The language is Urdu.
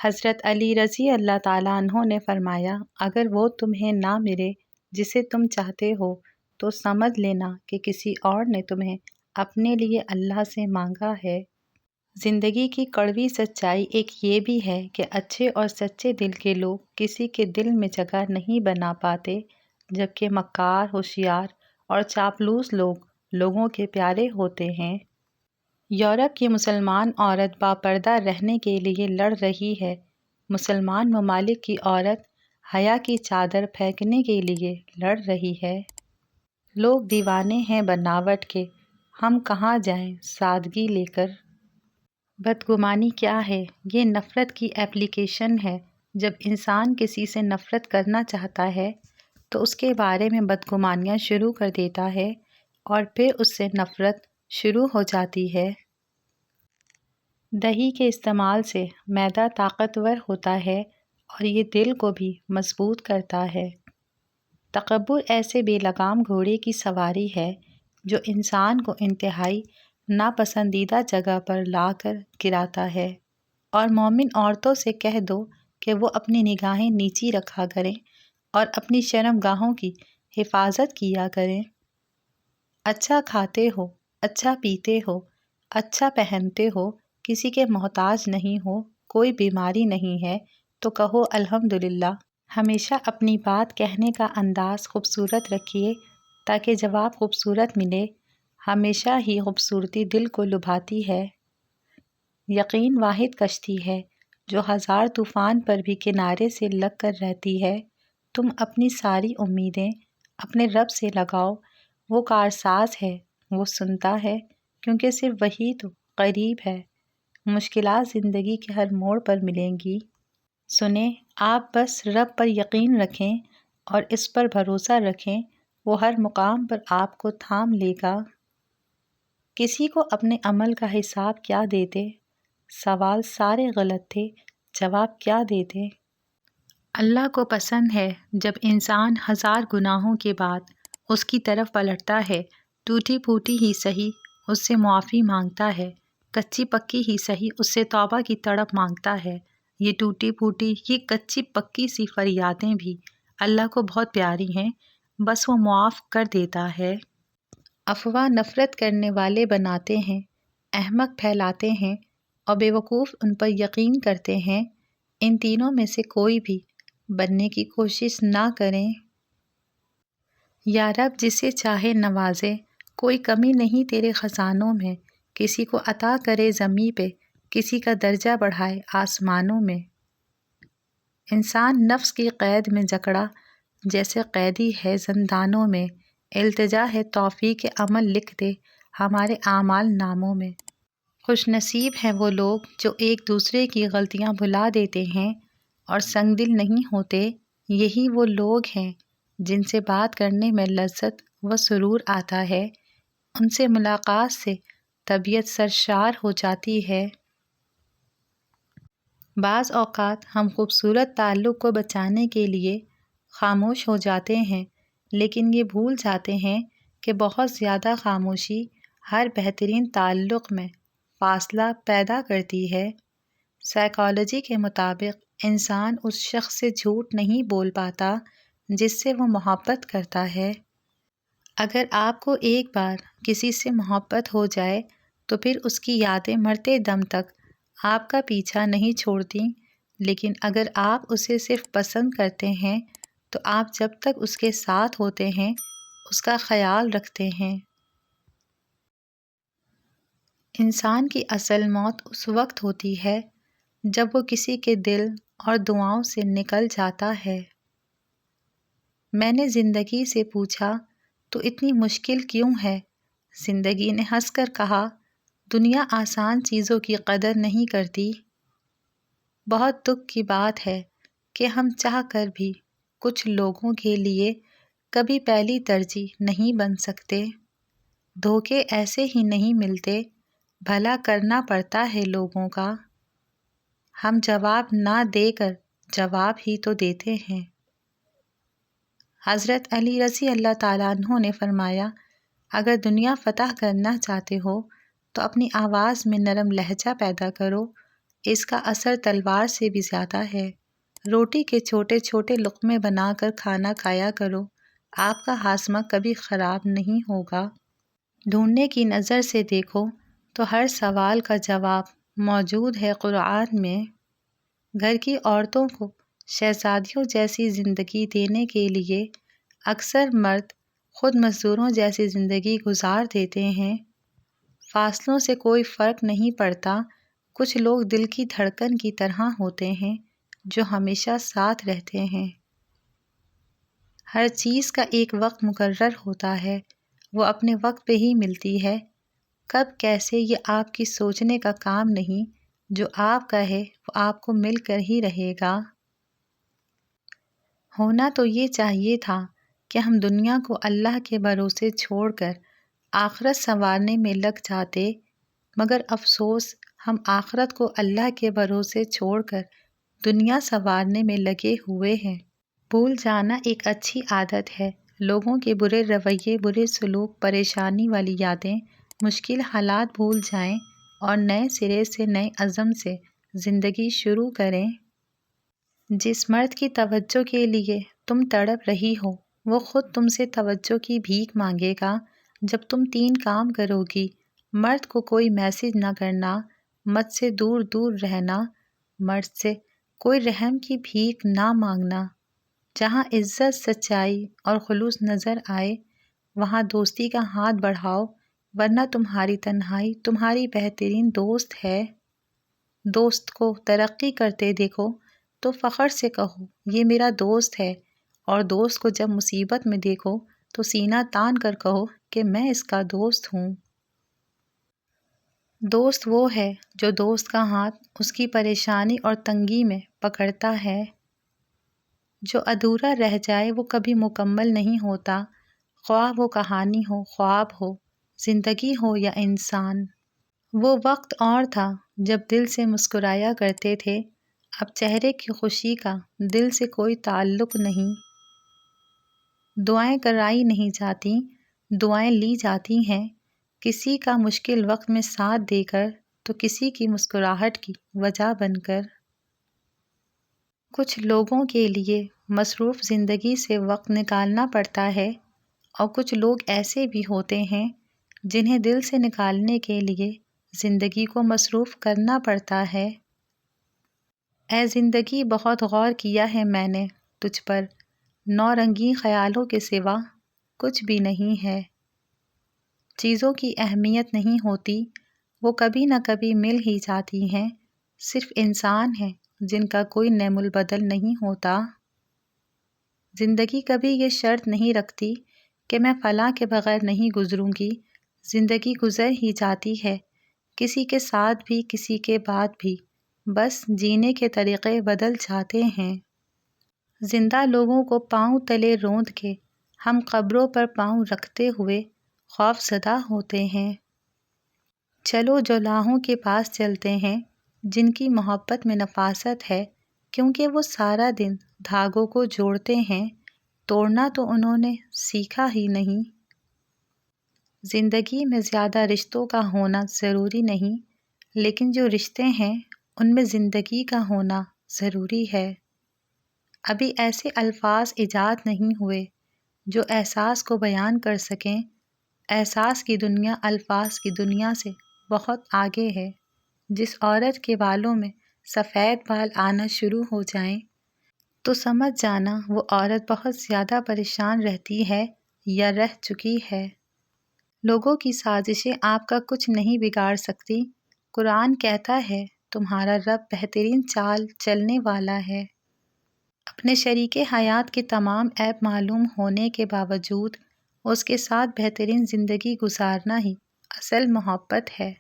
حضرت علی رضی اللہ تعالیٰ عنہ نے فرمایا، اگر وہ تمہیں نہ ملے جسے تم چاہتے ہو تو سمجھ لینا کہ کسی اور نے تمہیں اپنے لیے اللہ سے مانگا ہے۔ زندگی کی کڑوی سچائی ایک یہ بھی ہے کہ اچھے اور سچے دل کے لوگ کسی کے دل میں جگہ نہیں بنا پاتے، جبکہ مکار، ہوشیار اور چاپلوس لوگ لوگوں کے پیارے ہوتے ہیں۔ یورپ کی مسلمان عورت باپردہ رہنے کے لیے لڑ رہی ہے۔ مسلمان ممالک کی عورت حیا کی چادر پھینکنے کے لیے لڑ رہی ہے۔ لوگ دیوانے ہیں بناوٹ کے، ہم کہاں جائیں سادگی لے کر۔ بدگمانی کیا ہے؟ یہ نفرت کی ایپلیکیشن ہے۔ جب انسان کسی سے نفرت کرنا چاہتا ہے تو اس کے بارے میں بدگمانیاں شروع کر دیتا ہے اور پھر اس سے نفرت شروع ہو جاتی ہے۔ دہی کے استعمال سے معدہ طاقتور ہوتا ہے اور یہ دل کو بھی مضبوط کرتا ہے۔ تکبر ایسے بے لگام گھوڑے کی سواری ہے جو انسان کو انتہائی ناپسندیدہ جگہ پر لا کر گراتا ہے۔ اور مومن عورتوں سے کہہ دو کہ وہ اپنی نگاہیں نیچی رکھا کریں اور اپنی شرم گاہوں کی حفاظت کیا کریں۔ اچھا کھاتے ہو، اچھا پیتے ہو، اچھا پہنتے ہو، کسی کے محتاج نہیں ہو، کوئی بیماری نہیں ہے تو کہو الحمدللہ۔ ہمیشہ اپنی بات کہنے کا انداز خوبصورت رکھیے تاکہ جواب خوبصورت ملے۔ ہمیشہ ہی خوبصورتی دل کو لبھاتی ہے۔ یقین واحد کشتی ہے جو ہزار طوفان پر بھی کنارے سے لگ کر رہتی ہے۔ تم اپنی ساری امیدیں اپنے رب سے لگاؤ، وہ کارساز ہے، وہ سنتا ہے، کیونکہ صرف وہی تو قریب ہے۔ مشکلات زندگی کے ہر موڑ پر ملیں گی۔ سنیں، آپ بس رب پر یقین رکھیں اور اس پر بھروسہ رکھیں، وہ ہر مقام پر آپ کو تھام لے گا۔ کسی کو اپنے عمل کا حساب کیا دیتے؟ سوال سارے غلط تھے، جواب کیا دیتے؟ اللہ کو پسند ہے جب انسان ہزار گناہوں کے بعد اس کی طرف پلٹتا ہے، ٹوٹی پھوٹی ہی سہی اس سے معافی مانگتا ہے، کچی پکی ہی سہی اس سے توبہ کی تڑپ مانگتا ہے۔ یہ ٹوٹی پھوٹی، یہ کچی پکی سی فریادیں بھی اللہ کو بہت پیاری ہیں، بس وہ معاف کر دیتا ہے۔ افواہ نفرت کرنے والے بناتے ہیں، احمق پھیلاتے ہیں اور بیوقوف ان پر یقین کرتے ہیں۔ ان تینوں میں سے کوئی بھی بننے کی کوشش نہ کریں۔ یا رب جسے چاہے نوازے، کوئی کمی نہیں تیرے خزانوں میں، کسی کو عطا کرے زمیں پہ، کسی کا درجہ بڑھائے آسمانوں میں۔ انسان نفس کی قید میں جکڑا جیسے قیدی ہے زندانوں میں، التجا ہے توفیق عمل لکھ دے ہمارے اعمال ناموں میں۔ خوش نصیب ہیں وہ لوگ جو ایک دوسرے کی غلطیاں بھلا دیتے ہیں اور سنگ دل نہیں ہوتے۔ یہی وہ لوگ ہیں جن سے بات کرنے میں لذت و سرور آتا ہے، ان سے ملاقات سے طبیعت سرشار ہو جاتی ہے۔ بعض اوقات ہم خوبصورت تعلق کو بچانے کے لیے خاموش ہو جاتے ہیں، لیکن یہ بھول جاتے ہیں کہ بہت زیادہ خاموشی ہر بہترین تعلق میں فاصلہ پیدا کرتی ہے۔ سائیکالوجی کے مطابق انسان اس شخص سے جھوٹ نہیں بول پاتا جس سے وہ محبت کرتا ہے۔ اگر آپ کو ایک بار کسی سے محبت ہو جائے تو پھر اس کی یادیں مرتے دم تک آپ کا پیچھا نہیں چھوڑتی، لیکن اگر آپ اسے صرف پسند کرتے ہیں تو آپ جب تک اس کے ساتھ ہوتے ہیں اس کا خیال رکھتے ہیں۔ انسان کی اصل موت اس وقت ہوتی ہے جب وہ کسی کے دل اور دعاؤں سے نکل جاتا ہے۔ میں نے زندگی سے پوچھا تو اتنی مشکل کیوں ہے؟ زندگی نے ہنس کر کہا، دنیا آسان چیزوں کی قدر نہیں کرتی۔ بہت دکھ کی بات ہے کہ ہم چاہ کر بھی کچھ لوگوں کے لیے کبھی پہلی ترجیح نہیں بن سکتے۔ دھوکے ایسے ہی نہیں ملتے، بھلا کرنا پڑتا ہے لوگوں کا۔ ہم جواب نہ دے کر جواب ہی تو دیتے ہیں۔ حضرت علی رضی اللہ تعالیٰ عنہ نے فرمایا، اگر دنیا فتح کرنا چاہتے ہو تو اپنی آواز میں نرم لہجہ پیدا کرو اس کا اثر تلوار سے بھی زیادہ ہے۔ روٹی کے چھوٹے چھوٹے لقمے بنا کر کھانا کھایا کرو، آپ کا ہاضمہ کبھی خراب نہیں ہوگا۔ ڈھونڈنے کی نظر سے دیکھو تو ہر سوال کا جواب موجود ہے قرآن میں۔ گھر کی عورتوں کو شہزادیوں جیسی زندگی دینے کے لیے اکثر مرد خود مزدوروں جیسی زندگی گزار دیتے ہیں۔ فاصلوں سے کوئی فرق نہیں پڑتا، کچھ لوگ دل کی دھڑکن کی طرح ہوتے ہیں جو ہمیشہ ساتھ رہتے ہیں۔ ہر چیز کا ایک وقت مقرر ہوتا ہے، وہ اپنے وقت پہ ہی ملتی ہے۔ کب کیسے یہ آپ کی سوچنے کا کام نہیں، جو آپ کا ہے وہ آپ کو مل کر ہی رہے گا۔ ہونا تو یہ چاہیے تھا کہ ہم دنیا کو اللہ کے بھروسے چھوڑ کر آخرت سنوارنے میں لگ جاتے، مگر افسوس ہم آخرت کو اللہ کے بھروسے چھوڑ کر دنیا سنوارنے میں لگے ہوئے ہیں۔ بھول جانا ایک اچھی عادت ہے۔ لوگوں کے برے رویے، برے سلوک، پریشانی والی یادیں، مشکل حالات بھول جائیں اور نئے سرے سے، نئے عزم سے زندگی شروع کریں۔ جس مرد کی توجہ کے لیے تم تڑپ رہی ہو، وہ خود تم سے توجہ کی بھیک مانگے گا۔ جب تم 3 کام کرو گی: مرد کو کوئی میسج نہ کرنا، مجھ سے دور دور رہنا، مرد سے کوئی رحم کی بھیک نہ مانگنا۔ جہاں عزت، سچائی اور خلوص نظر آئے وہاں دوستی کا ہاتھ بڑھاؤ، ورنہ تمہاری تنہائی تمہاری بہترین دوست ہے۔ دوست کو ترقی کرتے دیکھو تو فخر سے کہو یہ میرا دوست ہے، اور دوست کو جب مصیبت میں دیکھو تو سینہ تان کر کہو کہ میں اس کا دوست ہوں۔ دوست وہ ہے جو دوست کا ہاتھ اس کی پریشانی اور تنگی میں پکڑتا ہے۔ جو ادھورا رہ جائے وہ کبھی مکمل نہیں ہوتا، خواہ وہ کہانی ہو، خواب ہو، زندگی ہو یا انسان۔ وہ وقت اور تھا جب دل سے مسکرایا کرتے تھے، اب چہرے کی خوشی کا دل سے کوئی تعلق نہیں۔ دعائیں کرائی نہیں جاتی، دعائیں لی جاتی ہیں، کسی کا مشکل وقت میں ساتھ دے کر تو کسی کی مسکراہٹ کی وجہ بن کر۔ کچھ لوگوں کے لیے مصروف زندگی سے وقت نکالنا پڑتا ہے، اور کچھ لوگ ایسے بھی ہوتے ہیں جنہیں دل سے نکالنے کے لیے زندگی کو مصروف کرنا پڑتا ہے۔ اے زندگی بہت غور کیا ہے میں نے تجھ پر، نو رنگین خیالوں کے سوا کچھ بھی نہیں ہے۔ چیزوں کی اہمیت نہیں ہوتی، وہ کبھی نہ کبھی مل ہی جاتی ہیں، صرف انسان ہیں جن کا کوئی نعم البدل نہیں ہوتا۔ زندگی کبھی یہ شرط نہیں رکھتی کہ میں فلاں کے بغیر نہیں گزروں گی، زندگی گزر ہی جاتی ہے، کسی کے ساتھ بھی کسی کے بعد بھی، بس جینے کے طریقے بدل جاتے ہیں۔ زندہ لوگوں کو پاؤں تلے روند کے ہم قبروں پر پاؤں رکھتے ہوئے خوف زدہ ہوتے ہیں۔ چلو جولاہوں کے پاس چلتے ہیں جن کی محبت میں نفاست ہے، کیونکہ وہ سارا دن دھاگوں کو جوڑتے ہیں، توڑنا تو انہوں نے سیکھا ہی نہیں۔ زندگی میں زیادہ رشتوں کا ہونا ضروری نہیں، لیکن جو رشتے ہیں ان میں زندگی کا ہونا ضروری ہے۔ ابھی ایسے الفاظ ایجاد نہیں ہوئے جو احساس کو بیان کر سکیں۔ احساس کی دنیا الفاظ کی دنیا سے بہت آگے ہے۔ جس عورت کے بالوں میں سفید بال آنا شروع ہو جائیں تو سمجھ جانا وہ عورت بہت زیادہ پریشان رہتی ہے یا رہ چکی ہے۔ لوگوں کی سازشیں آپ کا کچھ نہیں بگاڑ سکتی۔ قرآن کہتا ہے تمہارا رب بہترین چال چلنے والا ہے۔ اپنے شریک حیات کے تمام عیب معلوم ہونے کے باوجود اس کے ساتھ بہترین زندگی گزارنا ہی اصل محبت ہے۔